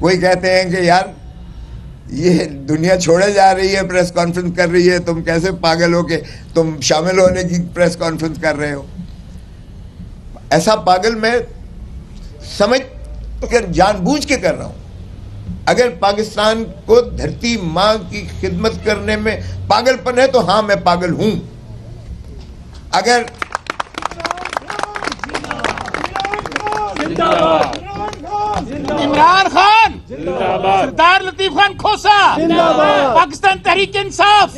کوئی کہتے ہیں کہ یار یہ دنیا چھوڑے جا رہی ہے، پریس کانفرنس کر رہی ہے، تم کیسے پاگل ہو کہ تم شامل ہونے کی پریس کانفرنس کر رہے ہو؟ ایسا پاگل میں سمجھ کر جان بوجھ کے کر رہا ہوں۔ اگر پاکستان کو دھرتی ماں کی خدمت کرنے میں پاگل پن ہے تو ہاں میں پاگل ہوں۔ اگر عمران خان، سردار لطیف خان کھوسا، پاکستان تحریک انصاف،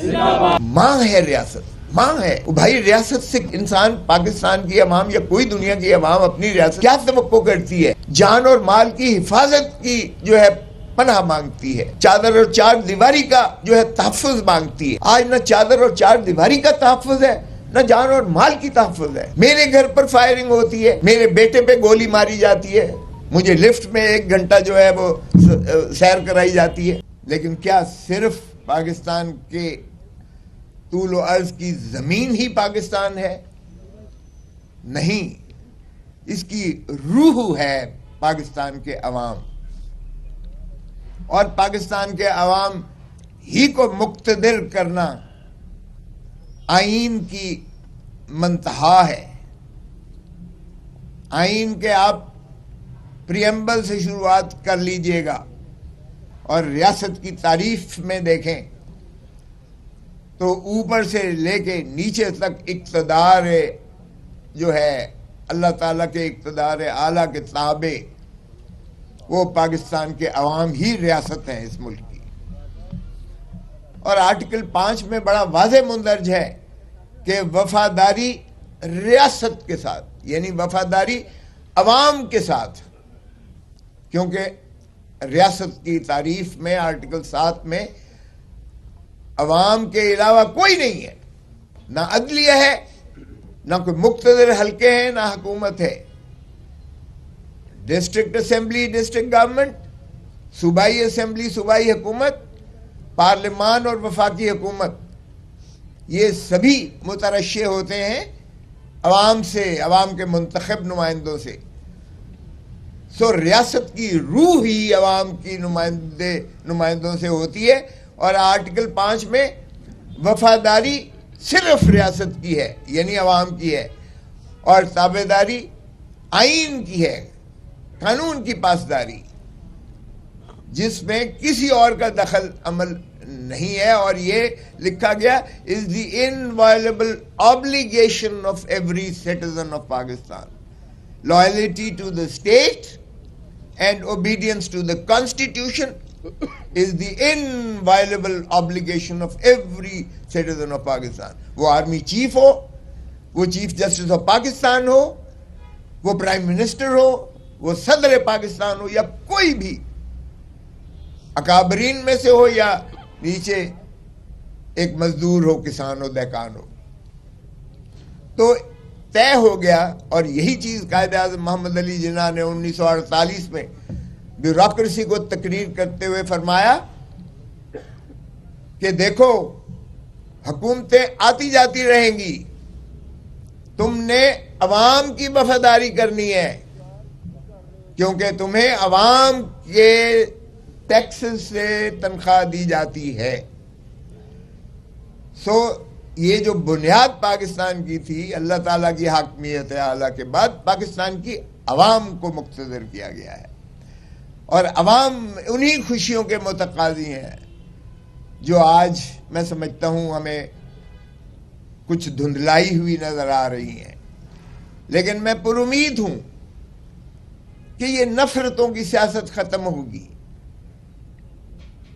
ماں ہے ریاست، ماں ہے بھائی۔ ریاست سے انسان، پاکستان کی عوام یا کوئی دنیا کی عوام اپنی ریاست کیا توقع کرتی ہے؟ جان اور مال کی حفاظت کی جو ہے پناہ مانگتی ہے، چادر اور چار دیواری کا جو ہے تحفظ مانگتی ہے۔ آج نہ چادر اور چار دیواری کا تحفظ ہے، نہ جان اور مال کی تحفظ ہے۔ میرے گھر پر فائرنگ ہوتی ہے، میرے بیٹے پہ گولی ماری جاتی ہے، مجھے لفٹ میں 1 گھنٹہ جو ہے وہ سیر کرائی جاتی ہے۔ لیکن کیا صرف پاکستان کے طول و عرض کی زمین ہی پاکستان ہے؟ نہیں، اس کی روح ہے پاکستان کے عوام، اور پاکستان کے عوام ہی کو مقتدر کرنا آئین کی منتہا ہے۔ آئین کے آپ پریمبل سے شروعات کر لیجئے گا اور ریاست کی تعریف میں دیکھیں تو اوپر سے لے کے نیچے تک اقتدار جو ہے اللہ تعالیٰ کے اقتدار اعلیٰ کے تابع وہ پاکستان کے عوام ہی ریاست ہیں اس ملک کی۔ اور آرٹیکل 5 میں بڑا واضح مندرج ہے کہ وفاداری ریاست کے ساتھ، یعنی وفاداری عوام کے ساتھ، کیونکہ ریاست کی تعریف میں آرٹیکل 7 میں عوام کے علاوہ کوئی نہیں ہے، نہ عدلیہ ہے، نہ کوئی مقتدر حلقے ہیں، نہ حکومت ہے۔ ڈسٹرکٹ اسمبلی ڈسٹرکٹ گورنمنٹ، صوبائی اسمبلی صوبائی حکومت، پارلیمان اور وفاقی حکومت، یہ سبھی مترشح ہوتے ہیں عوام سے، عوام کے منتخب نمائندوں سے۔ سو ریاست کی روح ہی عوام کی نمائندوں سے ہوتی ہے، اور آرٹیکل 5 میں وفاداری صرف ریاست کی ہے، یعنی عوام کی ہے، اور تابعداری آئین کی ہے، قانون کی پاسداری، جس میں کسی اور کا دخل عمل نہیں ہے۔ اور یہ لکھا گیا is the inviolable obligation of every citizen of Pakistan. Loyalty to the state and obedience to the constitution is the inviolable obligation of every citizen of Pakistan. وہ آرمی چیف ہو، وہ چیف جسٹس آف پاکستان ہو، وہ prime minister ہو، وہ صدر پاکستان ہو، یا کوئی بھی اکابرین میں سے ہو، یا نیچے ایک مزدور ہو، کسان ہو، دہقان ہو۔ تو طے ہو گیا، اور یہی چیز قائد اعظم محمد علی جناح نے 1948 میں بیوروکریسی کو تقریر کرتے ہوئے فرمایا کہ دیکھو حکومتیں آتی جاتی رہیں گی، تم نے عوام کی وفاداری کرنی ہے، کیونکہ تمہیں عوام کے ٹیکس سے تنخواہ دی جاتی ہے۔ سو یہ جو بنیاد پاکستان کی تھی، اللہ تعالیٰ کی حاکمیت اعلیٰ کے بعد پاکستان کی عوام کو مقتدر کیا گیا ہے، اور عوام انہی خوشیوں کے متقاضی ہیں جو آج میں سمجھتا ہوں ہمیں کچھ دھندلائی ہوئی نظر آ رہی ہیں۔ لیکن میں پر امید ہوں کہ یہ نفرتوں کی سیاست ختم ہوگی۔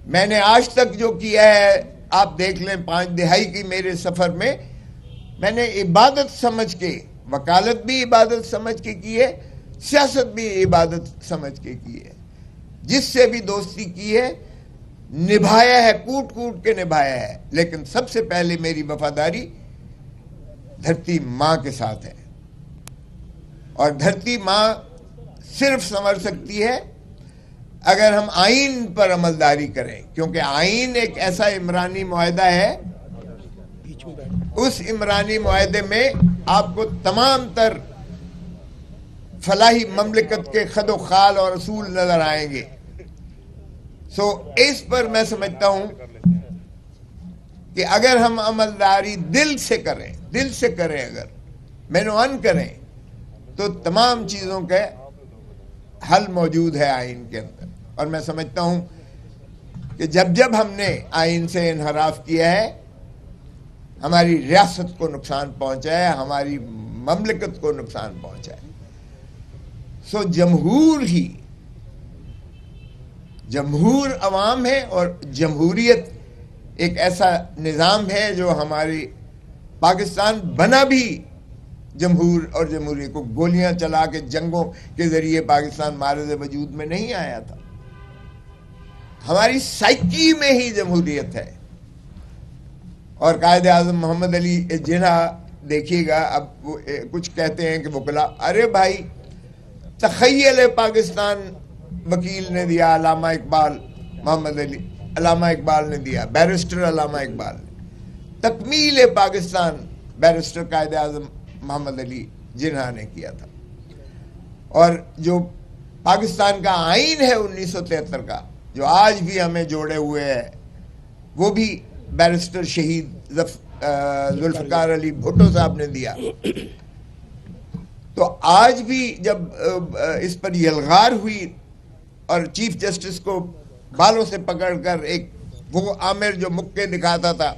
میں نے آج تک جو کیا ہے، آپ دیکھ لیں 5 دہائی کی میرے سفر میں نے عبادت سمجھ کے، وکالت بھی عبادت سمجھ کے کی ہے، سیاست بھی عبادت سمجھ کے کی ہے۔ جس سے بھی دوستی کی ہے نبھایا ہے، کوٹ کوٹ کے نبھایا ہے، لیکن سب سے پہلے میری وفاداری دھرتی ماں کے ساتھ ہے، اور دھرتی ماں صرف سنور سکتی ہے اگر ہم آئین پر عملداری کریں، کیونکہ آئین ایک ایسا عمرانی معاہدہ ہے، اس عمرانی معاہدے میں آپ کو تمام تر فلاحی مملکت کے خد و خال اور اصول نظر آئیں گے، سو اس پر میں سمجھتا ہوں کہ اگر ہم عملداری دل سے کریں اگر مینوان کریں تو تمام چیزوں کے حل موجود ہے آئین کے اندر. اور میں سمجھتا ہوں کہ جب ہم نے آئین سے انحراف کیا ہے ہماری ریاست کو نقصان پہنچا ہے, ہماری مملکت کو نقصان پہنچا ہے. سو جمہور عوام ہے اور جمہوریت ایک ایسا نظام ہے جو ہماری پاکستان بنا بھی جمہور اور جمہوریت کو گولیاں چلا کے جنگوں کے ذریعے پاکستان معرض وجود میں نہیں آیا تھا. ہماری سائیکی میں ہی جمہوریت ہے. اور قائد اعظم محمد علی جناح دیکھیے گا, اب کچھ کہتے ہیں کہ وکلا, ارے بھائی تخیل پاکستان وکیل نے دیا, علامہ اقبال محمد علی علامہ اقبال نے دیا, بیرسٹر علامہ اقبال نے. تکمیل پاکستان بیرسٹر قائد اعظم محمد علی جناح نے کیا تھا. اور جو پاکستان کا آئین ہے 1973 کا جو آج بھی ہمیں جوڑے ہوئے ہے وہ بھی بیرسٹر شہید ذوالفقار علی بھٹو صاحب نے دیا. تو آج بھی جب اس پر یلغار ہوئی اور چیف جسٹس کو بالوں سے پکڑ کر ایک وہ عامر جو مکے دکھاتا تھا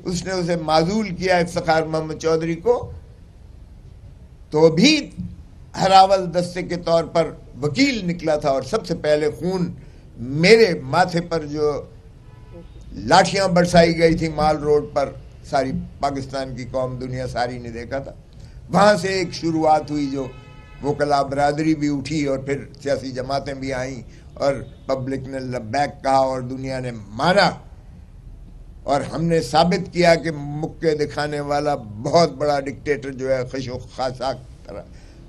اس نے اسے معزول کیا افتخار محمد چودھری کو, تو بھی ہراول دستے کے طور پر وکیل نکلا تھا. اور سب سے پہلے خون میرے ماتھے پر جو لاٹھیاں برسائی گئی تھی مال روڈ پر, ساری پاکستان کی قوم دنیا ساری نے دیکھا تھا. وہاں سے ایک شروعات ہوئی جو وکلا برادری بھی اٹھی اور پھر سیاسی جماعتیں بھی آئیں اور پبلک نے لبیک کہا اور دنیا نے مانا. اور ہم نے ثابت کیا کہ مکے دکھانے والا بہت بڑا ڈکٹیٹر جو ہے خش و خاصاک طرح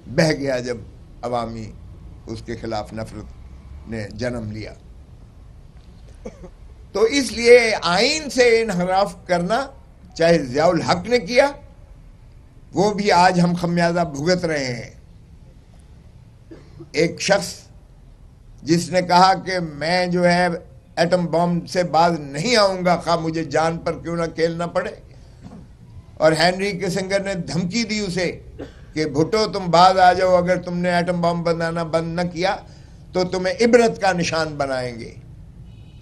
بہہ گیا جب عوامی اس کے خلاف نفرت نے جنم لیا. تو اس لیے آئین سے انحراف کرنا چاہے ضیاء الحق نے کیا, وہ بھی آج ہم خمیازہ بھگت رہے ہیں. ایک شخص جس نے کہا کہ میں جو ہے ایٹم بم سے باز نہیں آؤں گا خواہ مجھے جان پر کیوں نہ کھیلنا پڑے, اور ہینری کسنگر نے دھمکی دی اسے کہ بھٹو تم باز آ جاؤ, اگر تم نے ایٹم بم بنانا بند نہ کیا تو تمہیں عبرت کا نشان بنائیں گے.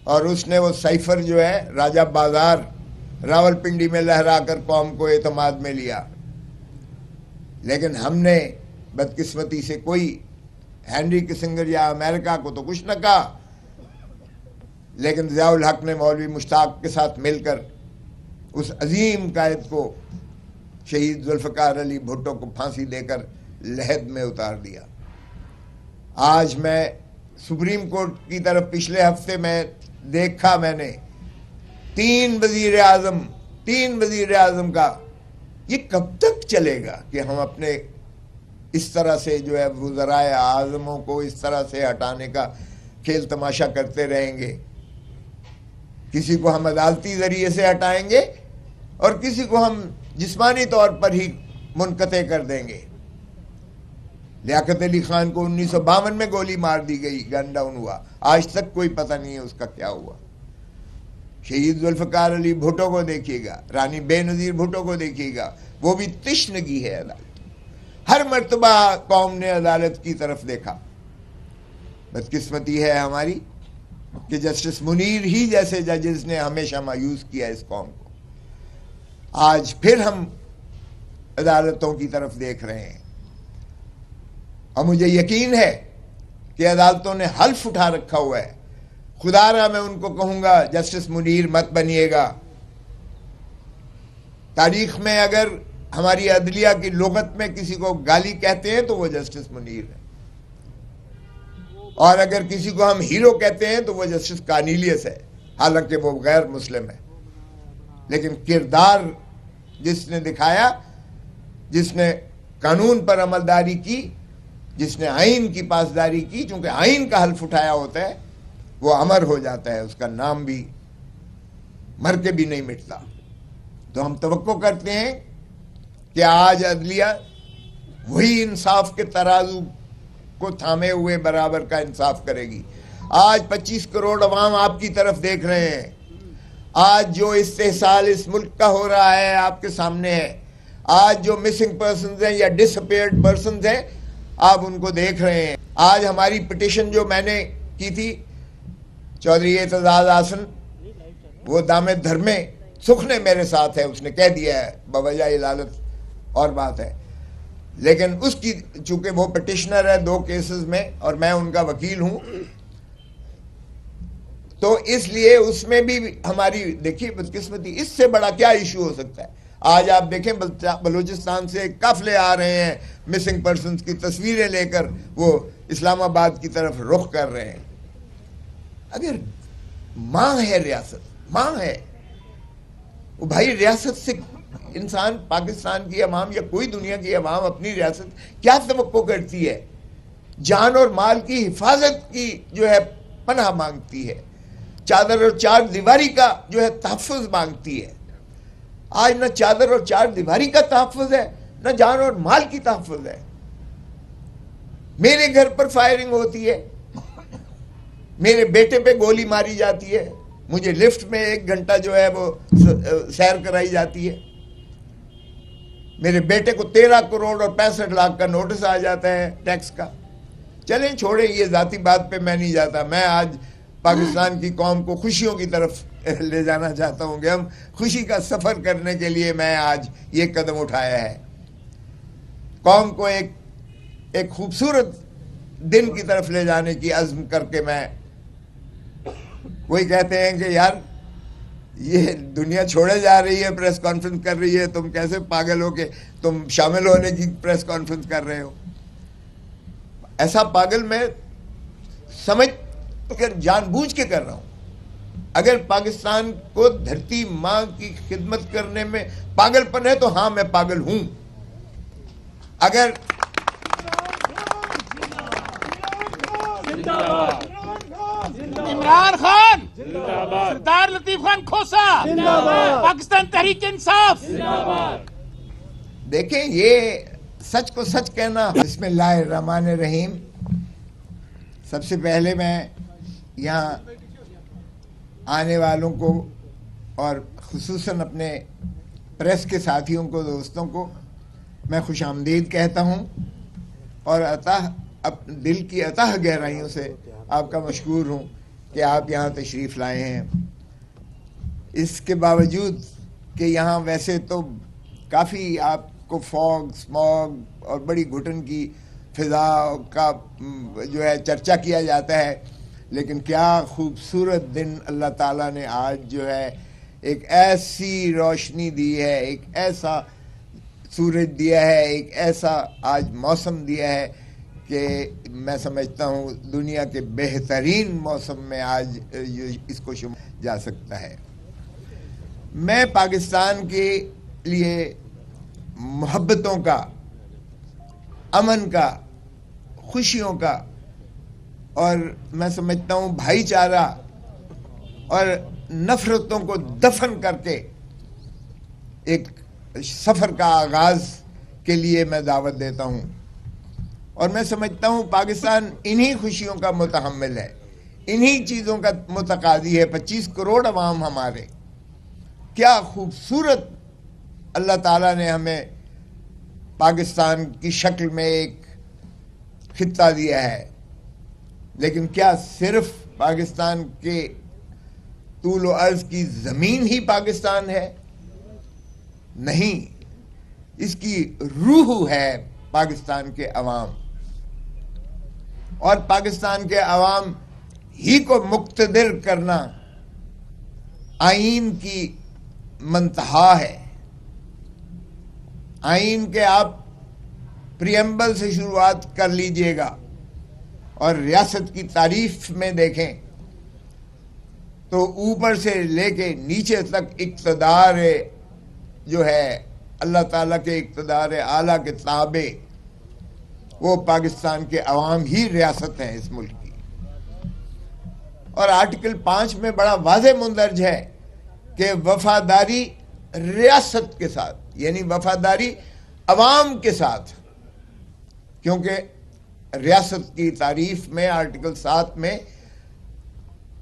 اور اس نے وہ سائفر جو ہے راجہ بازار راول پنڈی میں لہرا کر قوم کو اعتماد میں لیا. لیکن ہم نے بدقسمتی سے کوئی ہینری کسنگر یا امریکہ کو تو کچھ نہ کہا, لیکن ضیاء الحق نے مولوی مشتاق کے ساتھ مل کر اس عظیم قائد کو شہید ذوالفقار علی بھٹو کو پھانسی دے کر لحد میں اتار دیا. آج میں سپریم کورٹ کی طرف پچھلے ہفتے میں دیکھا, میں نے 3 وزیر اعظم کا, یہ کب تک چلے گا کہ ہم اپنے اس طرح سے جو ہے وزرائے اعظموں کو اس طرح سے ہٹانے کا کھیل تماشا کرتے رہیں گے. کسی کو ہم عدالتی ذریعے سے ہٹائیں گے اور کسی کو ہم جسمانی طور پر ہی منقطع کر دیں گے. لیاقت علی خان کو 1952 میں گولی مار دی گئی, گن ڈاؤن ہوا, آج تک کوئی پتہ نہیں ہے اس کا کیا ہوا. شہید ذوالفقار علی بھٹو کو دیکھیے گا, رانی بے نظیر بھٹو کو دیکھیے گا, وہ بھی تشنگی ہے عدالت. ہر مرتبہ قوم نے عدالت کی طرف دیکھا. بدقسمتی ہے ہماری کہ جسٹس منیر ہی جیسے ججز نے ہمیشہ مایوس کیا اس قوم کو. آج پھر ہم عدالتوں کی طرف دیکھ رہے ہیں اور مجھے یقین ہے کہ عدالتوں نے حلف اٹھا رکھا ہوا ہے. خدا را میں ان کو کہوں گا جسٹس منیر مت بنیے گا. تاریخ میں اگر ہماری عدلیہ کی لغت میں کسی کو گالی کہتے ہیں تو وہ جسٹس منیر ہے, اور اگر کسی کو ہم ہیرو کہتے ہیں تو وہ جسٹس کارنیلیس ہے, حالانکہ وہ غیر مسلم ہے. لیکن کردار جس نے دکھایا, جس نے قانون پر عملداری کی, جس نے آئین کی پاسداری کی, چونکہ آئین کا حلف اٹھایا ہوتا ہے وہ امر ہو جاتا ہے, اس کا نام بھی مر کے بھی نہیں مٹتا. تو ہم توقع کرتے ہیں کہ آج عدلیہ وہی انصاف کے ترازو کو تھامے ہوئے برابر کا انصاف کرے گی. آج 25 کروڑ عوام آپ کی طرف دیکھ رہے ہیں. آج جو استحصال اس ملک کا ہو رہا ہے آپ کے سامنے ہے. آج جو مسنگ پرسنز ہیں یا ڈس اپیئرڈ پرسنز ہیں آپ ان کو دیکھ رہے ہیں. آج ہماری پٹیشن جو میں نے کی تھی چودھری اعتزاز احسن وہ دامِ دھرمے سکھ نے میرے ساتھ ہے, اس نے کہہ دیا ہے بوجہ علالت اور بات ہے, لیکن اس کی چونکہ وہ پٹیشنر ہے 2 کیسز میں اور میں ان کا وکیل ہوں, تو اس لیے اس میں بھی ہماری دیکھیے بدقسمتی. اس سے بڑا کیا ایشو ہو سکتا ہے؟ آج آپ دیکھیں بلوچستان سے قافلے آ رہے ہیں مسنگ پرسنز کی تصویریں لے کر, وہ اسلام آباد کی طرف رخ کر رہے ہیں. اگر ماں ہے ریاست, ماں ہے وہ بھائی, ریاست سے انسان پاکستان کی عوام یا کوئی دنیا کی عوام اپنی ریاست کیا توقع کرتی ہے؟ جان اور مال کی حفاظت کی جو ہے پناہ مانگتی ہے, چادر اور 4 دیواری کا جو ہے تحفظ مانگتی ہے. آج نہ چادر اور 4 دیواری کا تحفظ ہے, نہ جان اور مال کی تحفظ ہے. میرے گھر پر فائرنگ ہوتی ہے, میرے بیٹے پہ گولی ماری جاتی ہے, مجھے لفٹ میں 1 گھنٹہ جو ہے وہ سیر کرائی جاتی ہے, میرے بیٹے کو 13 کروڑ اور 65 لاکھ کا نوٹس آ جاتا ہے ٹیکس کا. چلیں چھوڑیں, یہ ذاتی بات پہ میں نہیں جاتا. میں آج پاکستان کی قوم کو خوشیوں کی طرف لے جانا چاہتا ہوں کہ ہم خوشی کا سفر کرنے کے لیے میں آج یہ قدم اٹھایا ہے. قوم کو ایک خوبصورت دن کی طرف لے جانے کی عزم کر کے میں, وہی کہتے ہیں کہ یار یہ دنیا چھوڑے جا رہی ہے, پریس کانفرنس کر رہی ہے, تم کیسے پاگل ہو کہ تم شامل ہونے کی پریس کانفرنس کر رہے ہو. ایسا پاگل میں سمجھ کر جان بوجھ کے کر رہا ہوں. اگر پاکستان کو دھرتی ماں کی خدمت کرنے میں پاگل پن ہے تو ہاں میں پاگل ہوں. اگر عمران خان, سردار لطیف خان کھوسا, پاکستان تحریک انصاف. دیکھیں یہ سچ کو سچ کہنا. بسم اللہ الرحمن الرحیم. سب سے پہلے میں یہاں آنے والوں کو اور خصوصاً اپنے پریس کے ساتھیوں کو, دوستوں کو میں خوش آمدید کہتا ہوں اور دل کی اتح گہرائیوں سے آپ کا مشکور ہوں کہ آپ یہاں تشریف لائے ہیں. اس کے باوجود کہ یہاں ویسے تو کافی آپ کو فوگ, اسموگ اور بڑی گھٹن کی فضا کا جو ہے چرچا کیا جاتا ہے, لیکن کیا خوبصورت دن اللہ تعالیٰ نے آج جو ہے ایک ایسی روشنی دی ہے, ایک ایسا سورج دیا ہے, ایک ایسا آج موسم دیا ہے کہ میں سمجھتا ہوں دنیا کے بہترین موسم میں آج اس کو شمار جا سکتا ہے. میں پاکستان کے لیے محبتوں کا, امن کا, خوشیوں کا اور میں سمجھتا ہوں بھائی چارہ اور نفرتوں کو دفن کر کے ایک سفر کا آغاز کے لیے میں دعوت دیتا ہوں. اور میں سمجھتا ہوں پاکستان انہی خوشیوں کا متحمل ہے, انہی چیزوں کا متقاضی ہے. 25 کروڑ عوام ہمارے, کیا خوبصورت اللہ تعالیٰ نے ہمیں پاکستان کی شکل میں ایک خطہ دیا ہے. لیکن کیا صرف پاکستان کے طول و عرض کی زمین ہی پاکستان ہے؟ نہیں, اس کی روح ہے پاکستان کے عوام, اور پاکستان کے عوام ہی کو مقتدر کرنا آئین کی منتہا ہے. آئین کے آپ پریمبل سے شروعات کر لیجئے گا اور ریاست کی تعریف میں دیکھیں تو اوپر سے لے کے نیچے تک اقتدار جو ہے اللہ تعالیٰ کے اقتدار اعلیٰ کے تابع وہ پاکستان کے عوام ہی ریاست ہیں اس ملک کی. اور آرٹیکل 5 میں بڑا واضح مندرج ہے کہ وفاداری ریاست کے ساتھ, یعنی وفاداری عوام کے ساتھ, کیونکہ ریاست کی تعریف میں آرٹیکل 7 میں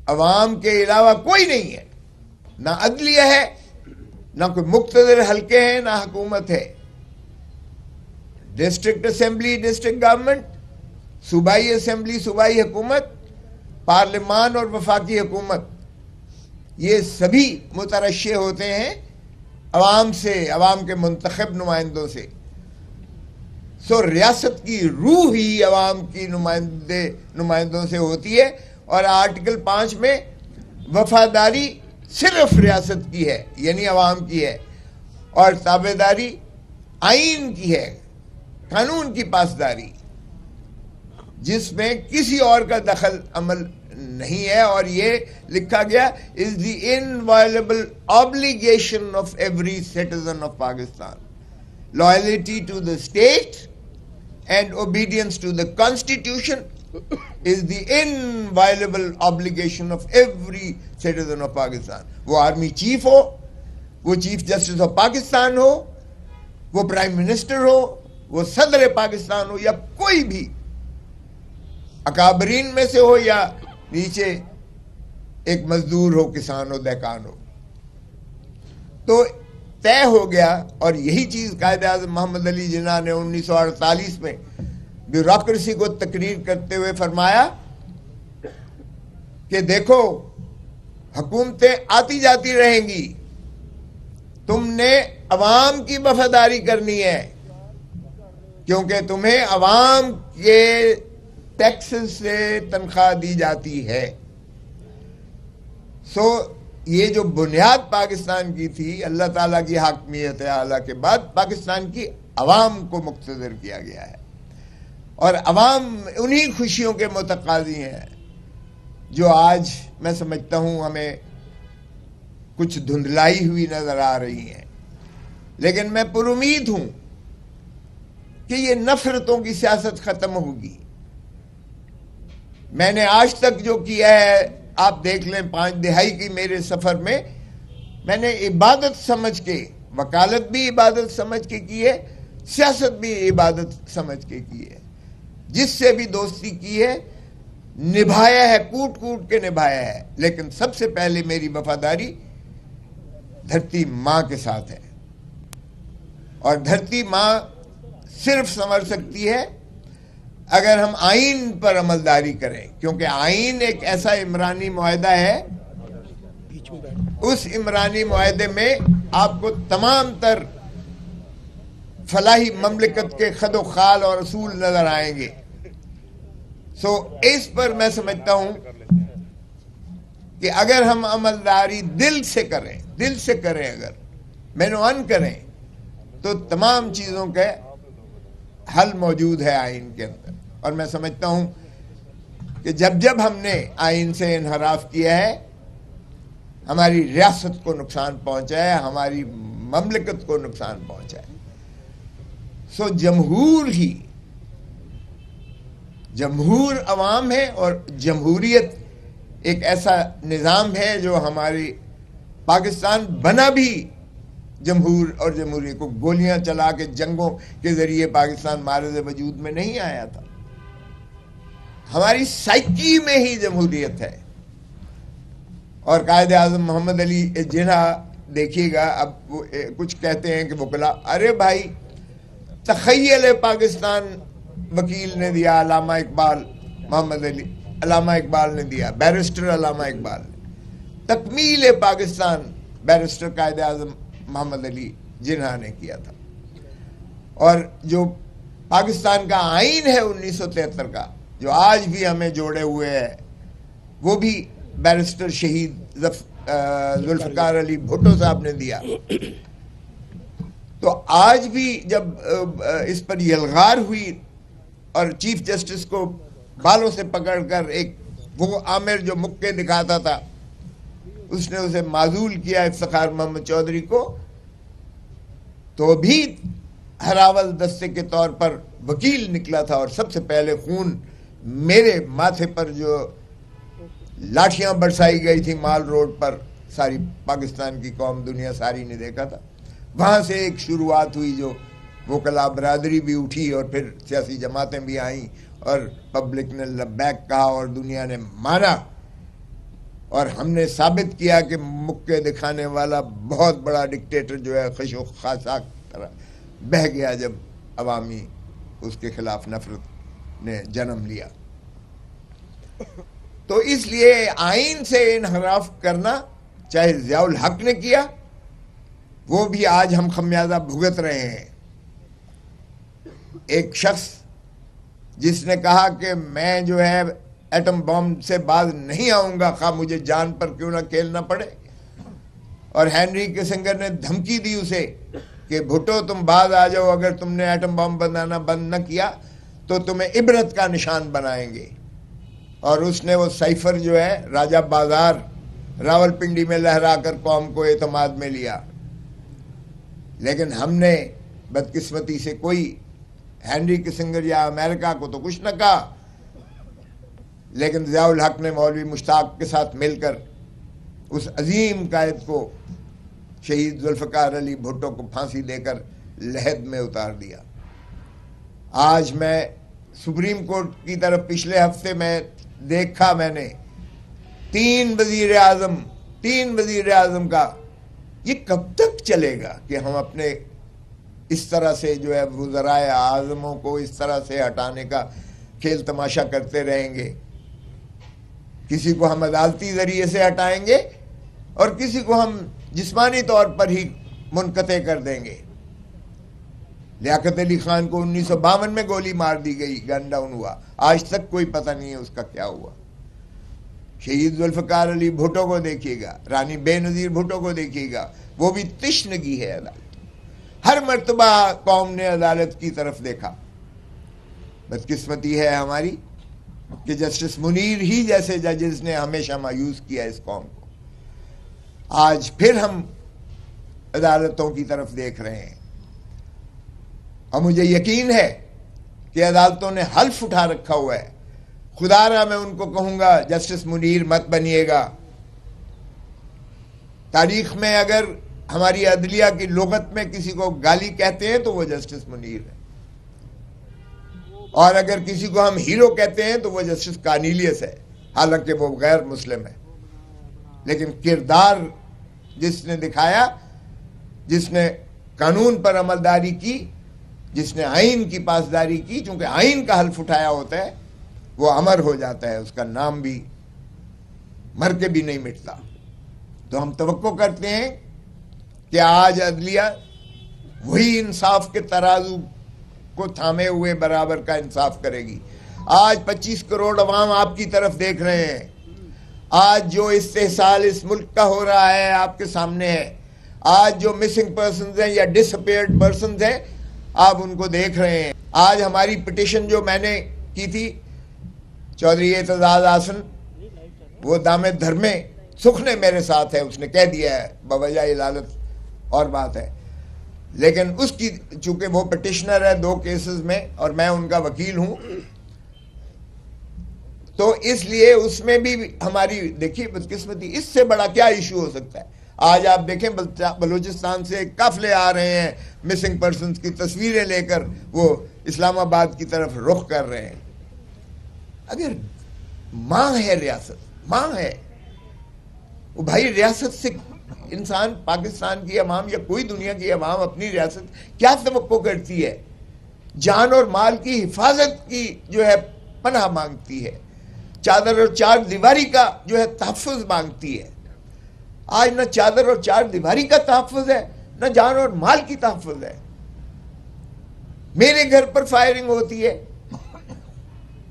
عوام کے علاوہ کوئی نہیں ہے، نہ عدلیہ ہے، نہ کوئی مقتدر حلقے ہیں، نہ حکومت ہے۔ ڈسٹرکٹ اسمبلی ڈسٹرکٹ گورنمنٹ، صوبائی اسمبلی صوبائی حکومت، پارلیمان اور وفاقی حکومت، یہ سبھی مترشح ہوتے ہیں عوام سے، عوام کے منتخب نمائندوں سے۔ سو ریاست کی روح ہی عوام کی نمائندوں سے ہوتی ہے، اور آرٹیکل 5 میں وفاداری صرف ریاست کی ہے، یعنی عوام کی ہے، اور تابعداری آئین کی ہے، قانون کی پاسداری، جس میں کسی اور کا دخل عمل نہیں ہے۔ اور یہ لکھا گیا is the inviolable obligation of every citizen of Pakistan. Loyalty to the state and obedience to the constitution is the inviolable obligation of every citizen of Pakistan. وہ آرمی چیف ہو، وہ چیف جسٹس آف پاکستان ہو، وہ prime minister ہو، وہ صدر پاکستان ہو، یا کوئی بھی اکابرین میں سے ہو، یا نیچے ایک مزدور ہو، کسان ہو، دہقان ہو۔ تو طے ہو گیا، اور یہی چیز قائد اعظم محمد علی جناح نے 1948 میں بیوروکریسی کو تقریر کرتے ہوئے فرمایا کہ دیکھو حکومتیں آتی جاتی رہیں گی، تم نے عوام کی وفاداری کرنی ہے، کیونکہ تمہیں عوام کے ٹیکس سے تنخواہ دی جاتی ہے۔ سو یہ جو بنیاد پاکستان کی تھی، اللہ تعالیٰ کی حاکمیت اعلیٰ کے بعد پاکستان کی عوام کو مقتدر کیا گیا ہے، اور عوام انہی خوشیوں کے متقاضی ہیں جو آج میں سمجھتا ہوں ہمیں کچھ دھندلائی ہوئی نظر آ رہی ہیں۔ لیکن میں پر امید ہوں کہ یہ نفرتوں کی سیاست ختم ہوگی۔ میں نے آج تک جو کیا ہے، آپ دیکھ لیں 5 دہائی کی میرے سفر میں نے عبادت سمجھ کے، وکالت بھی عبادت سمجھ کے کی ہے، سیاست بھی عبادت سمجھ کے کی ہے۔ جس سے بھی دوستی کی ہے، نبھایا ہے، کوٹ کوٹ کے نبھایا ہے، لیکن سب سے پہلے میری وفاداری دھرتی ماں کے ساتھ ہے، اور دھرتی ماں صرف سنور سکتی ہے اگر ہم آئین پر عملداری کریں، کیونکہ آئین ایک ایسا عمرانی معاہدہ ہے، اس عمرانی معاہدے میں آپ کو تمام تر فلاحی مملکت کے خد و خال اور اصول نظر آئیں گے۔ سو اس پر میں سمجھتا ہوں کہ اگر ہم عملداری دل سے کریں اگر مینوان کریں، تو تمام چیزوں کے حل موجود ہے آئین کے اندر۔ اور میں سمجھتا ہوں کہ جب ہم نے آئین سے انحراف کیا ہے، ہماری ریاست کو نقصان پہنچا ہے، ہماری مملکت کو نقصان پہنچا ہے۔ سو جمہور عوام ہے، اور جمہوریت ایک ایسا نظام ہے جو ہماری پاکستان بنا بھی جمہور اور جمہوریت کو گولیاں چلا کے جنگوں کے ذریعے پاکستان معرض وجود میں نہیں آیا تھا، ہماری سائیکی میں ہی جمہوریت ہے۔ اور قائد اعظم محمد علی جناح دیکھیے گا، اب کچھ کہتے ہیں کہ وکلا، ارے بھائی تخیل پاکستان وکیل نے دیا، علامہ اقبال علامہ اقبال نے دیا، بیرسٹر علامہ اقبال نے، تکمیل پاکستان بیرسٹر قائد اعظم محمد علی جناح نے کیا تھا، اور جو پاکستان کا آئین ہے 1973 کا، جو آج بھی ہمیں جوڑے ہوئے ہے، وہ بھی بیرسٹر شہید ذوالفقار علی بھٹو صاحب نے دیا۔ تو آج بھی جب اس پر یلغار ہوئی اور چیف جسٹس کو بالوں سے پکڑ کر ایک وہ عامر جو مکے دکھاتا تھا، اس نے اسے معزول کیا افتخار محمد چودھری کو، تو بھی ہراول دستے کے طور پر وکیل نکلا تھا، اور سب سے پہلے خون میرے ماتھے پر جو لاٹھیاں برسائی گئی تھی مال روڈ پر، ساری پاکستان کی قوم، دنیا ساری نے دیکھا تھا۔ وہاں سے ایک شروعات ہوئی، جو وکلا برادری بھی اٹھی، اور پھر سیاسی جماعتیں بھی آئیں، اور پبلک نے لبیک کہا، اور دنیا نے مانا اور ہم نے ثابت کیا کہ مکے دکھانے والا بہت بڑا ڈکٹیٹر جو ہے خش و خاصاک طرح بہہ گیا جب عوامی اس کے خلاف نفرت نے جنم لیا. تو اس لیے آئین سے انحراف کرنا چاہے ضیاء الحق نے کیا، وہ بھی آج ہم خمیازہ بھگت رہے ہیں. ایک شخص جس نے کہا کہ میں جو ہے ایٹم بم سے باز نہیں آؤں گا خواہ مجھے جان پر کیوں نہ کھیلنا پڑے، اور ہینری کسنگر نے دھمکی دی اسے کہ بھٹو تم باز آ جاؤ، اگر تم نے ایٹم بم بنانا بند نہ کیا تو تمہیں عبرت کا نشان بنائیں گے. اور اس نے وہ سائفر جو ہے راجہ بازار راول پنڈی میں لہرا کر قوم کو اعتماد میں لیا. لیکن ہم نے بدقسمتی سے کوئی ہینری کسنگر یا امریکہ کو تو کچھ نہ کہا، لیکن ضیاء الحق نے مولوی مشتاق کے ساتھ مل کر اس عظیم قائد کو شہید ذوالفقار علی بھٹو کو پھانسی دے کر لحد میں اتار دیا. آج میں سپریم کورٹ کی طرف پچھلے ہفتے میں دیکھا، میں نے تین وزیر اعظم کا یہ کب تک چلے گا کہ ہم اپنے اس طرح سے جو ہے وزرائے اعظموں کو اس طرح سے ہٹانے کا کھیل تماشا کرتے رہیں گے. کسی کو ہم عدالتی ذریعے سے ہٹائیں گے اور کسی کو ہم جسمانی طور پر ہی منقطع کر دیں گے. لیاقت علی خان کو 1952 میں گولی مار دی گئی، گن ڈاؤن ہوا، آج تک کوئی پتہ نہیں ہے اس کا کیا ہوا. شہید ذوالفقار علی بھٹو کو دیکھیے گا، رانی بے نظیر بھٹو کو دیکھیے گا، وہ بھی تشنگی ہے عدالت. ہر مرتبہ قوم نے عدالت کی طرف دیکھا. بدقسمتی ہے ہماری کہ جسٹس منیر ہی جیسے ججز نے ہمیشہ مایوس کیا اس قوم کو. آج پھر ہم عدالتوں کی طرف دیکھ رہے ہیں، اور مجھے یقین ہے کہ عدالتوں نے حلف اٹھا رکھا ہوا ہے. خدا را میں ان کو کہوں گا جسٹس منیر مت بنیے گا. تاریخ میں اگر ہماری عدلیہ کی لغت میں کسی کو گالی کہتے ہیں تو وہ جسٹس منیر ہے، اور اگر کسی کو ہم ہیرو کہتے ہیں تو وہ جسٹس کارنیلیس ہے، حالانکہ وہ غیر مسلم ہے. لیکن کردار جس نے دکھایا، جس نے قانون پر عملداری کی، جس نے آئین کی پاسداری کی، چونکہ آئین کا حلف اٹھایا ہوتا ہے وہ امر ہو جاتا ہے، اس کا نام بھی مر کے بھی نہیں مٹتا. تو ہم توقع کرتے ہیں کہ آج عدلیہ وہی انصاف کے ترازو کو تھامے ہوئے برابر کا انصاف کرے گی. آج 25 کروڑ عوام آپ کی طرف دیکھ رہے ہیں. آج جو استحصال اس ملک کا ہو رہا ہے آپ کے سامنے ہے. آج جو مسنگ پرسنز ہیں یا ڈس اپیئرڈ پرسنز ہیں آپ ان کو دیکھ رہے ہیں. آج ہماری پٹیشن جو میں نے کی تھی چودھری اعتزاز آسن، وہ دامِ دھرمے سکھ نے میرے ساتھ ہے، اس نے کہہ دیا ہے بوجہ علالت اور بات ہے. لیکن اس کی چونکہ وہ پٹیشنر ہے 2 کیسز میں اور میں ان کا وکیل ہوں، تو اس لیے اس میں بھی ہماری دیکھیے بدقسمتی. اس سے بڑا کیا ایشو ہو سکتا ہے؟ آج آپ دیکھیں بلوچستان سے قافلے آ رہے ہیں مسنگ پرسنز کی تصویریں لے کر، وہ اسلام آباد کی طرف رخ کر رہے ہیں. اگر ماں ہے ریاست، ماں ہے وہ بھائی، ریاست سے انسان، پاکستان کی عوام یا کوئی دنیا کی عوام اپنی ریاست کیا توقع کرتی ہے؟ جان اور مال کی حفاظت کی جو ہے پناہ مانگتی ہے، چادر اور 4 دیواری کا جو ہے تحفظ مانگتی ہے. آج نہ چادر اور 4 دیواری کا تحفظ ہے، نہ جان اور مال کی تحفظ ہے. میرے گھر پر فائرنگ ہوتی ہے،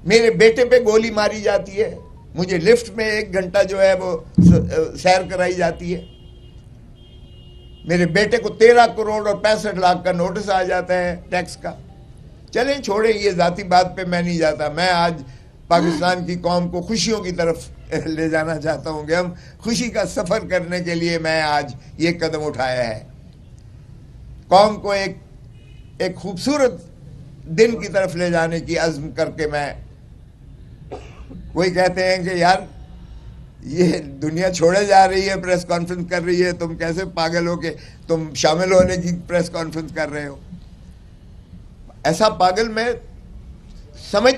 میرے بیٹے پہ گولی ماری جاتی ہے، مجھے لفٹ میں 1 گھنٹہ جو ہے وہ سیر کرائی جاتی ہے، میرے بیٹے کو 13 کروڑ اور 65 لاکھ کا نوٹس آ جاتا ہے ٹیکس کا. چلیں چھوڑیں، یہ ذاتی بات پہ میں نہیں جاتا. میں آج پاکستان کی قوم کو خوشیوں کی طرف لے جانا چاہتا ہوں کہ ہم خوشی کا سفر کرنے کے لیے میں آج یہ قدم اٹھایا ہے. قوم کو ایک خوبصورت دن کی طرف لے جانے کی عزم کر کے میں، کوئی کہتے ہیں کہ یار یہ دنیا چھوڑے جا رہی ہے، پریس کانفرنس کر رہی ہے، تم کیسے پاگل ہو کہ تم شامل ہونے کی پریس کانفرنس کر رہے ہو. ایسا پاگل میں سمجھ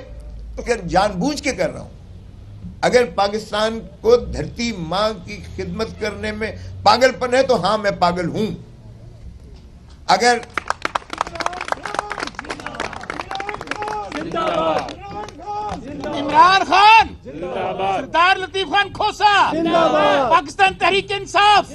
کر جان بوجھ کے کر رہا ہوں. اگر پاکستان کو دھرتی ماں کی خدمت کرنے میں پاگل پن ہے تو ہاں میں پاگل ہوں. اگر عمران خان سردار لطیف خان کھوسا پاکستان تحریک انصاف